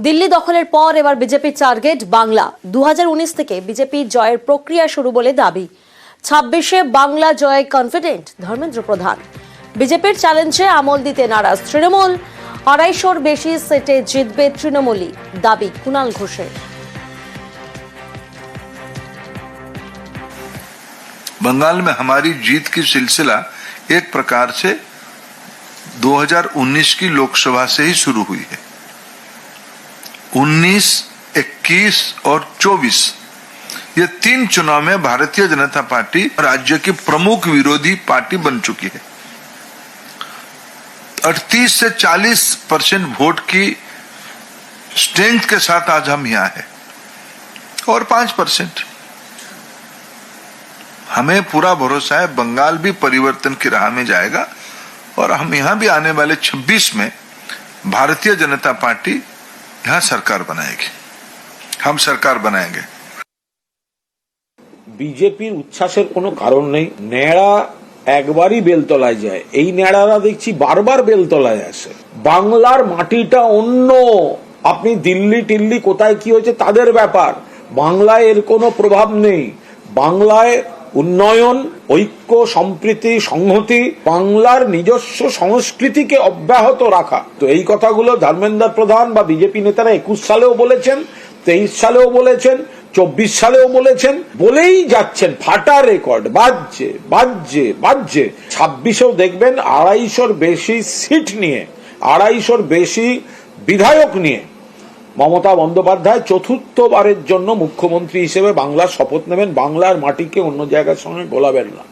দিল্লি দখলের পর এবার বিজেপির টার্গেট বাংলা। 2019 থেকে বিজেপির জয়ের প্রক্রিয়া শুরু বলে দাবি। 26-এ বাংলা জয়ে কনফিডেন্ট ধর্মেন্দ্র প্রধান। বিজেপির চ্যালেঞ্জে আমল দিতে নারাজ তৃণমূল। 250-র বেশি সিটে জিতবে তৃণমূলই, দাবি কুণাল ঘোষের। बंगाल में हमारी जीत की सिलसिला एक प्रकार से 2019 की लोकसभा से ही शुरू हुई है। 19, 21 और 24 ये 3 चुनाव में भारतीय जनता पार्टी राज्य की प्रमुख विरोधी पार्टी बन चुकी है। 38 से 40% वोट की स्ट्रेंथ के साथ आज हम यहां हैं और 5%। हमें पूरा भरोसा है बंगाल भी परिवर्तन की राह में जाएगा और हम यहां भी आने वाले 26 में भारतीय जनता पार्टी यहां सरकार बनाएगी, हम सरकार बनाएंगे। বিজেপির উচ্ছ্বাসের কোনো কারণ নেই। ন্যাড়া একবারই বেলতলায় যায়, এই ন্যাড়ারা দেখছি বারবার বেলতলায় আসে। বাংলার মাটিটা অন্য, আপনি দিল্লি টিল্লি কোথায় কি হয়েছে তাদের ব্যাপার, বাংলায় এর কোনো প্রভাব নেই। বাংলায় উন্নয়ন, ঐক্য, সম্প্রীতি, সংহতি, বাংলার নিজস্ব সংস্কৃতিকে অব্যাহত রাখা। তো এই কথাগুলো ধর্মেন্দ্র প্রধান বা বিজেপি নেতারা 21 সালেও বলেছেন, 23 সালেও বলেছেন, 24 সালেও বলেছেন, বলেই যাচ্ছেন। ফাটা রেকর্ড, বাজছে বাজছে বাজছে। 26-এও দেখবেন 250-র বেশি সিট নিয়ে, 250-র বেশি বিধায়ক নিয়ে মমতা বন্দ্যোপাধ্যায় চতুর্থবারের জন্য মুখ্যমন্ত্রী হিসেবে বাংলার শপথ নেবেন। বাংলার মাটিকে অন্য জায়গার সঙ্গে গোলাবেন না।